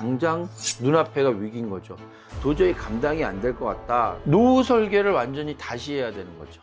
당장 눈앞에가 위기인 거죠. 도저히 감당이 안 될 것 같다. 노후 설계를 완전히 다시 해야 되는 거죠.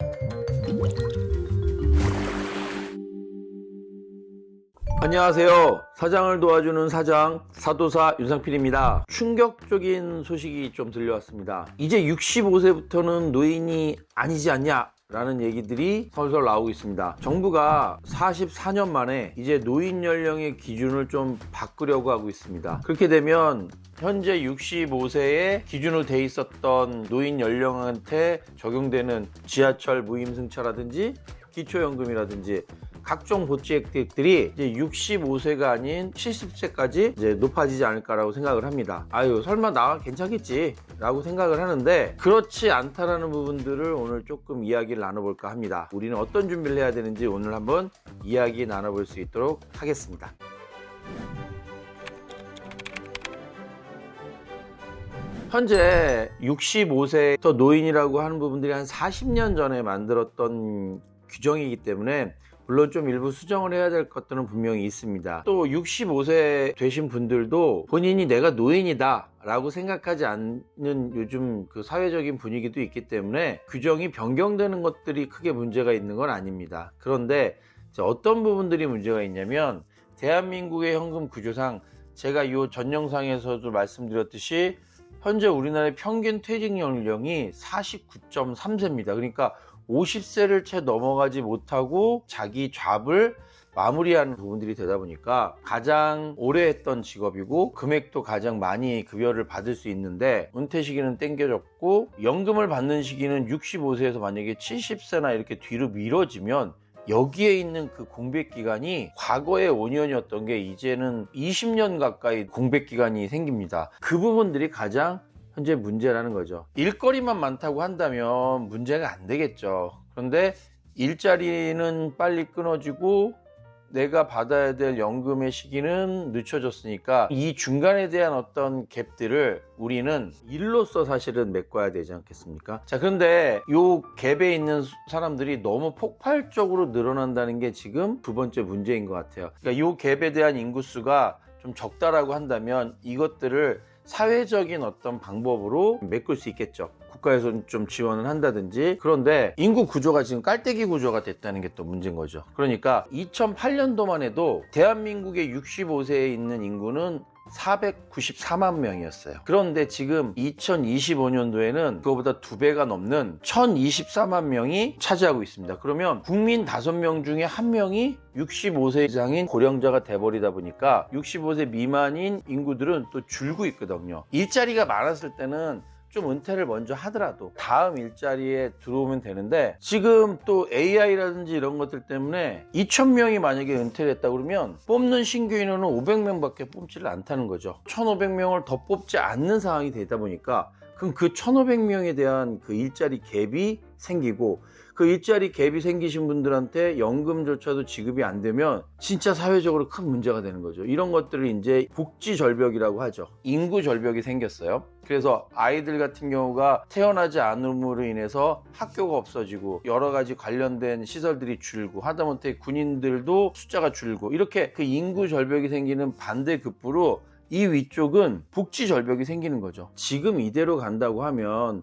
안녕하세요. 사장을 도와주는 사장 사도사 윤상필입니다. 충격적인 소식이 좀 들려왔습니다. 이제 65세부터는 노인이 아니지 않냐 라는 얘기들이 설설 나오고 있습니다. 정부가 44년 만에 이제 노인 연령의 기준을 좀 바꾸려고 하고 있습니다. 그렇게 되면 현재 65세에 기준으로 돼 있었던 노인 연령한테 적용되는 지하철 무임승차라든지 기초연금이라든지 각종 보치 혜택들이 이제 65세가 아닌 70세까지 이제 높아지지 않을까라고 생각을 합니다. 아유, 설마 나 괜찮겠지 라고 생각을 하는데 그렇지 않다라는 부분들을 오늘 조금 이야기를 나눠볼까 합니다. 우리는 어떤 준비를 해야 되는지 오늘 한번 이야기 나눠볼 수 있도록 하겠습니다. 현재 65세부터 노인이라고 하는 부분들이 한 40년 전에 만들었던 규정이기 때문에 물론 좀 일부 수정을 해야 될 것들은 분명히 있습니다. 또 65세 되신 분들도 본인이 내가 노인이다 라고 생각하지 않는 요즘 그 사회적인 분위기도 있기 때문에 규정이 변경되는 것들이 크게 문제가 있는 건 아닙니다. 그런데 어떤 부분들이 문제가 있냐면 대한민국의 현금 구조상 제가 이 전 영상에서도 말씀드렸듯이 현재 우리나라의 평균 퇴직 연령이 49.3세입니다. 그러니까 50세를 채 넘어가지 못하고 자기 잡을 마무리하는 부분들이 되다 보니까 가장 오래 했던 직업이고 금액도 가장 많이 급여를 받을 수 있는데 은퇴 시기는 땡겨졌고 연금을 받는 시기는 65세에서 만약에 70세나 이렇게 뒤로 미뤄지면 여기에 있는 그 공백 기간이 과거에 5년이었던 게 이제는 20년 가까이 공백 기간이 생깁니다. 그 부분들이 가장 현재 문제라는 거죠. 일거리만 많다고 한다면 문제가 안 되겠죠. 그런데 일자리는 빨리 끊어지고 내가 받아야 될 연금의 시기는 늦춰졌으니까 이 중간에 대한 어떤 갭들을 우리는 일로서 사실은 메꿔야 되지 않겠습니까? 자, 그런데 이 갭에 있는 사람들이 너무 폭발적으로 늘어난다는 게 지금 두 번째 문제인 것 같아요. 그러니까 이 갭에 대한 인구수가 좀 적다라고 한다면 이것들을 사회적인 어떤 방법으로 메꿀 수 있겠죠. 국가에서 좀 지원을 한다든지. 그런데 인구 구조가 지금 깔때기 구조가 됐다는 게 또 문제인 거죠. 그러니까 2008년도만 해도 대한민국의 65세에 있는 인구는 494만 명이었어요. 그런데 지금 2025년도에는 그거보다 2배가 넘는 1024만 명이 차지하고 있습니다. 그러면 국민 5명 중에 1명이 65세 이상인 고령자가 돼버리다 보니까 65세 미만인 인구들은 또 줄고 있거든요. 일자리가 많았을 때는 좀 은퇴를 먼저 하더라도 다음 일자리에 들어오면 되는데 지금 또 AI라든지 이런 것들 때문에 2,000명이 만약에 은퇴를 했다 그러면 뽑는 신규 인원은 500명밖에 뽑지를 않다는 거죠. 1,500명을 더 뽑지 않는 상황이 되다 보니까 그럼 그 1,500명에 대한 그 일자리 갭이 생기고 그 일자리 갭이 생기신 분들한테 연금조차도 지급이 안 되면 진짜 사회적으로 큰 문제가 되는 거죠. 이런 것들을 이제 복지 절벽이라고 하죠. 인구 절벽이 생겼어요. 그래서 아이들 같은 경우가 태어나지 않음으로 인해서 학교가 없어지고 여러 가지 관련된 시설들이 줄고 하다못해 군인들도 숫자가 줄고 이렇게 그 인구 절벽이 생기는 반대급부로 이 위쪽은 복지 절벽이 생기는 거죠. 지금 이대로 간다고 하면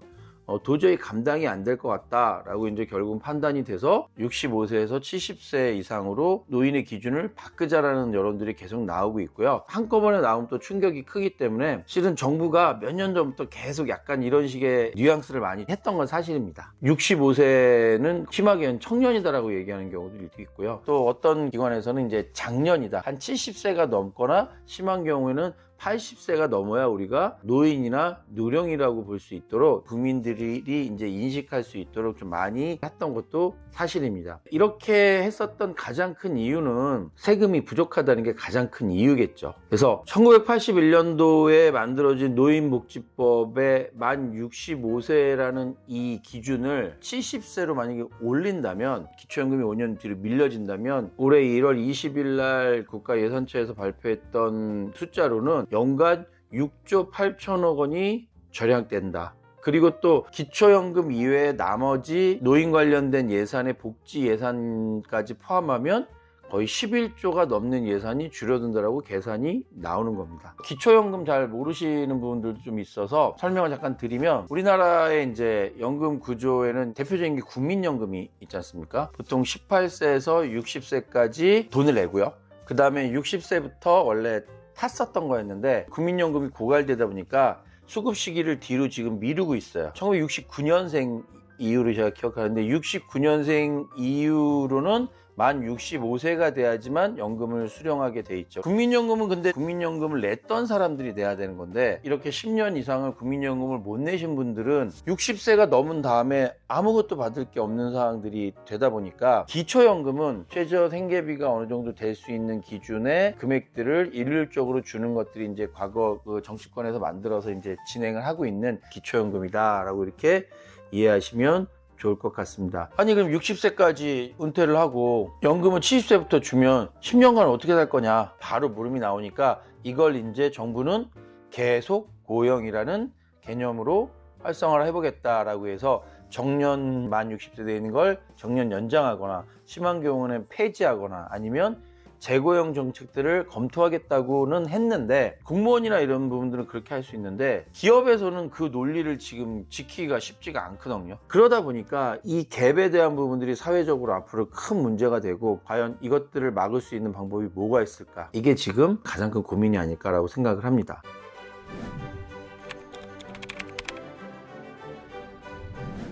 도저히 감당이 안 될 것 같다라고 이제 결국은 판단이 돼서 65세에서 70세 이상으로 노인의 기준을 바꾸자라는 여론들이 계속 나오고 있고요. 한꺼번에 나오면 또 충격이 크기 때문에 실은 정부가 몇 년 전부터 계속 약간 이런 식의 뉘앙스를 많이 했던 건 사실입니다. 65세는 심하게는 청년이다라고 얘기하는 경우도 있고요. 또 어떤 기관에서는 이제 장년이다. 한 70세가 넘거나 심한 경우에는 80세가 넘어야 우리가 노인이나 노령이라고 볼 수 있도록 국민들이 이제 인식할 수 있도록 좀 많이 했던 것도 사실입니다. 이렇게 했었던 가장 큰 이유는 세금이 부족하다는 게 가장 큰 이유겠죠. 그래서 1981년도에 만들어진 노인복지법에 만 65세라는 이 기준을 70세로 만약에 올린다면 기초연금이 5년 뒤로 밀려진다면 올해 1월 20일 날 국가예산처에서 발표했던 숫자로는 연간 6조 8천억 원이 절약된다. 그리고 또 기초연금 이외에 나머지 노인 관련된 예산의 복지 예산까지 포함하면 거의 11조가 넘는 예산이 줄어든다라고 계산이 나오는 겁니다. 기초연금 잘 모르시는 부분들도 좀 있어서 설명을 잠깐 드리면, 우리나라의 이제 연금 구조에는 대표적인 게 국민연금이 있지 않습니까? 보통 18세에서 60세까지 돈을 내고요. 그 다음에 60세부터 원래 탔었던 거였는데 국민연금이 고갈되다 보니까 수급 시기를 뒤로 지금 미루고 있어요. 1969년생 이후로 제가 기억하는데, 69년생 이후로는 만 65세가 돼야지만 연금을 수령하게 돼 있죠. 국민연금은 근데 국민연금을 냈던 사람들이 내야 되는 건데, 이렇게 10년 이상을 국민연금을 못 내신 분들은 60세가 넘은 다음에 아무것도 받을 게 없는 상황들이 되다 보니까, 기초연금은 최저 생계비가 어느 정도 될 수 있는 기준의 금액들을 일률적으로 주는 것들이 이제 과거 그 정치권에서 만들어서 이제 진행을 하고 있는 기초연금이다라고 이렇게 이해하시면 좋을 것 같습니다. 아니, 그럼 60세까지 은퇴를 하고 연금은 70세부터 주면 10년간 어떻게 살 거냐, 바로 물음이 나오니까, 이걸 이제 정부는 계속 고용이라는 개념으로 활성화를 해보겠다라고 해서 정년 만 60세 되는 걸 정년 연장하거나, 심한 경우는 폐지하거나 아니면 재고용 정책들을 검토하겠다고는 했는데, 공무원이나 이런 부분들은 그렇게 할 수 있는데 기업에서는 그 논리를 지금 지키기가 쉽지가 않거든요. 그러다 보니까 이 갭에 대한 부분들이 사회적으로 앞으로 큰 문제가 되고, 과연 이것들을 막을 수 있는 방법이 뭐가 있을까, 이게 지금 가장 큰 고민이 아닐까라고 생각을 합니다.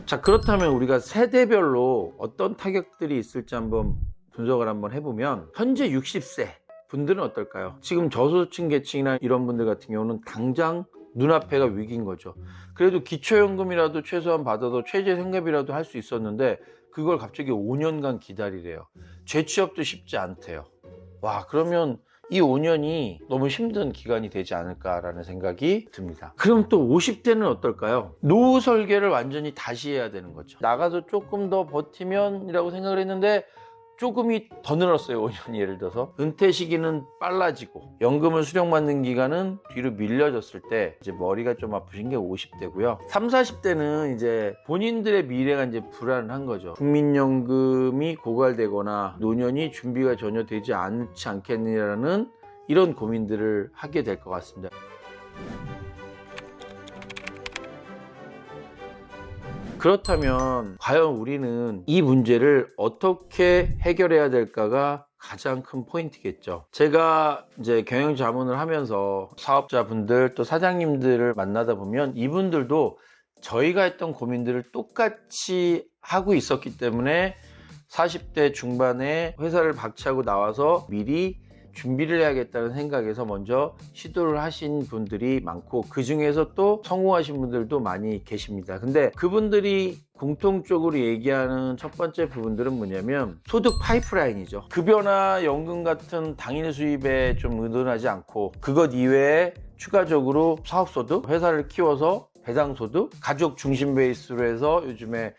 자, 그렇다면 우리가 세대별로 어떤 타격들이 있을지 한번 분석을 한번 해보면, 현재 60세 분들은 어떨까요? 지금 저소득층 계층이나 이런 분들 같은 경우는 당장 눈앞에가 위기인 거죠. 그래도 기초연금이라도 최소한 받아도 최저 생계비라도 할 수 있었는데 그걸 갑자기 5년간 기다리래요. 재취업도 쉽지 않대요. 와, 그러면 이 5년이 너무 힘든 기간이 되지 않을까라는 생각이 듭니다. 그럼 또 50대는 어떨까요? 노후 설계를 완전히 다시 해야 되는 거죠. 나가서 조금 더 버티면이라고 생각을 했는데 조금이 더 늘었어요. 5년이 예를 들어서 은퇴 시기는 빨라지고 연금을 수령받는 기간은 뒤로 밀려졌을 때 이제 머리가 좀 아프신 게 50대고요. 30, 40대는 이제 본인들의 미래가 이제 불안한 거죠. 국민연금이 고갈되거나 노년이 준비가 전혀 되지 않지 않겠느냐라는 이런 고민들을 하게 될 것 같습니다. 그렇다면 과연 우리는 이 문제를 어떻게 해결해야 될까가 가장 큰 포인트겠죠. 제가 이제 경영 자문을 하면서 사업자분들 또 사장님들을 만나다 보면 이분들도 저희가 했던 고민들을 똑같이 하고 있었기 때문에 40대 중반에 회사를 박차고 나와서 미리 준비를 해야겠다는 생각에서 먼저 시도를 하신 분들이 많고, 그 중에서 또 성공하신 분들도 많이 계십니다. 근데 그분들이 공통적으로 얘기하는 첫 번째 부분들은 뭐냐면 소득 파이프라인이죠. 급여나 연금 같은 당일 수입에 좀 의존하지 않고 그것 이외에 추가적으로 사업소득, 회사를 키워서 배당소득, 가족 중심 베이스로 해서 요즘에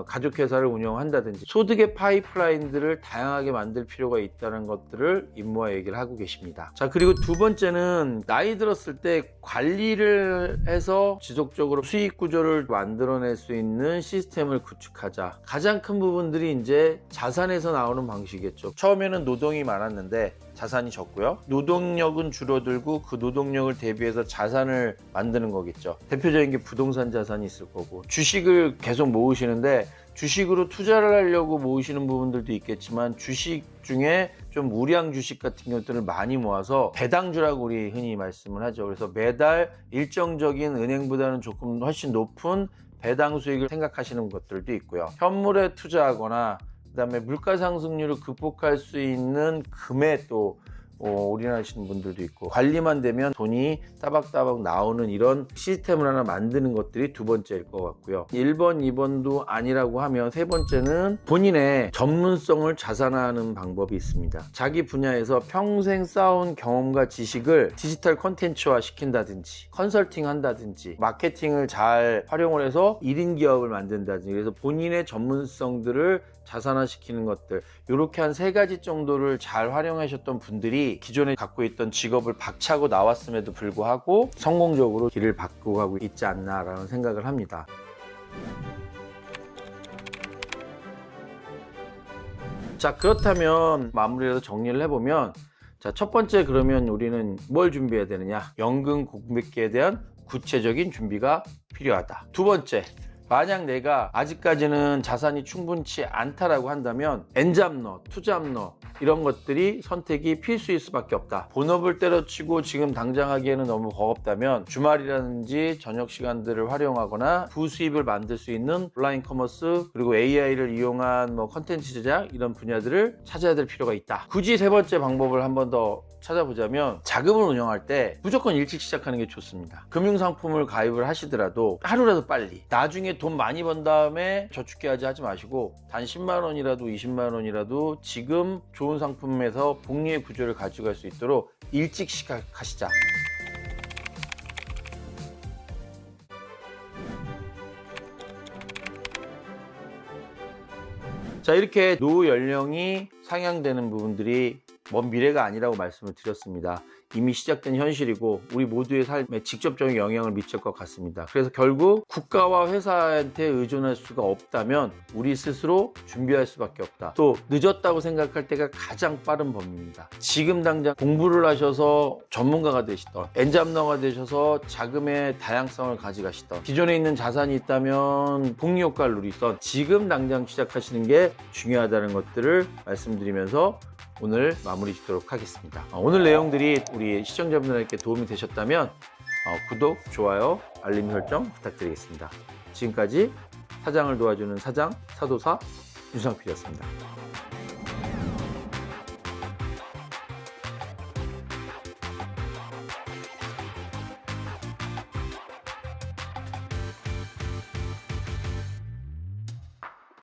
가족회사를 운영한다든지 소득의 파이프라인들을 다양하게 만들 필요가 있다는 것들을 임무화 얘기를 하고 계십니다. 자, 그리고 두 번째는 나이 들었을 때 관리를 해서 지속적으로 수익 구조를 만들어낼 수 있는 시스템을 구축하자. 가장 큰 부분들이 이제 자산에서 나오는 방식이겠죠. 처음에는 노동이 많았는데 자산이 적고요. 노동력은 줄어들고 그 노동력을 대비해서 자산을 만드는 거겠죠. 대표적인 게 부동산 자산이 있을 거고, 주식을 계속 모으시는데 주식으로 투자를 하려고 모으시는 부분들도 있겠지만, 주식 중에 좀 우량 주식 같은 것들을 많이 모아서 배당주라고 우리 흔히 말씀을 하죠. 그래서 매달 일정적인 은행보다는 조금 훨씬 높은 배당 수익을 생각하시는 것들도 있고요. 현물에 투자하거나 그다음에 물가 상승률을 극복할 수 있는 금에 또 올인하시는 분들도 있고, 관리만 되면 돈이 따박따박 나오는 이런 시스템을 하나 만드는 것들이 두 번째일 것 같고요. 1번, 2번도 아니라고 하면 세 번째는 본인의 전문성을 자산화하는 방법이 있습니다. 자기 분야에서 평생 쌓아온 경험과 지식을 디지털 콘텐츠화 시킨다든지, 컨설팅 한다든지, 마케팅을 잘 활용을 해서 1인 기업을 만든다든지, 그래서 본인의 전문성들을 자산화시키는 것들, 이렇게 한 3가지 정도를 잘 활용하셨던 분들이 기존에 갖고 있던 직업을 박차고 나왔음에도 불구하고 성공적으로 길을 바꾸고 가고 있지 않나라는 생각을 합니다. 자, 그렇다면 마무리해서 정리를 해보면, 자, 첫 번째, 그러면 우리는 뭘 준비해야 되느냐? 연금 공백기에 대한 구체적인 준비가 필요하다. 두 번째, 만약 내가 아직까지는 자산이 충분치 않다라고 한다면 엔잡러, 투잡러 이런 것들이 선택이 필수일 수밖에 없다. 본업을 때려치고 지금 당장 하기에는 너무 버겁다면 주말이라든지 저녁 시간들을 활용하거나 부수입을 만들 수 있는 온라인 커머스, 그리고 AI를 이용한 컨텐츠 제작, 이런 분야들을 찾아야 될 필요가 있다. 굳이 세 번째 방법을 한 번 더 찾아보자면, 자금을 운영할 때 무조건 일찍 시작하는 게 좋습니다. 금융상품을 가입을 하시더라도 하루라도 빨리, 나중에 돈 많이 번 다음에 저축해야지 하지 마시고, 단 10만 원이라도 20만 원이라도 지금 좋은 상품에서 복리의 구조를 가져갈 수 있도록 일찍 시작하시자. 자, 이렇게 노후 연령이 상향되는 부분들이 먼 미래가 아니라고 말씀을 드렸습니다. 이미 시작된 현실이고 우리 모두의 삶에 직접적인 영향을 미칠 것 같습니다. 그래서 결국 국가와 회사한테 의존할 수가 없다면 우리 스스로 준비할 수밖에 없다. 또 늦었다고 생각할 때가 가장 빠른 범위입니다. 지금 당장 공부를 하셔서 전문가가 되시던, 엔잡러가 되셔서 자금의 다양성을 가져가시던, 기존에 있는 자산이 있다면 복리 효과를 누리던, 지금 당장 시작하시는 게 중요하다는 것들을 말씀드리면서 오늘 마무리 짓도록 하겠습니다. 오늘 내용들이 우리 시청자분들에게 도움이 되셨다면 구독, 좋아요, 알림 설정 부탁드리겠습니다. 지금까지 사장을 도와주는 사장, 사도사 윤상필이었습니다.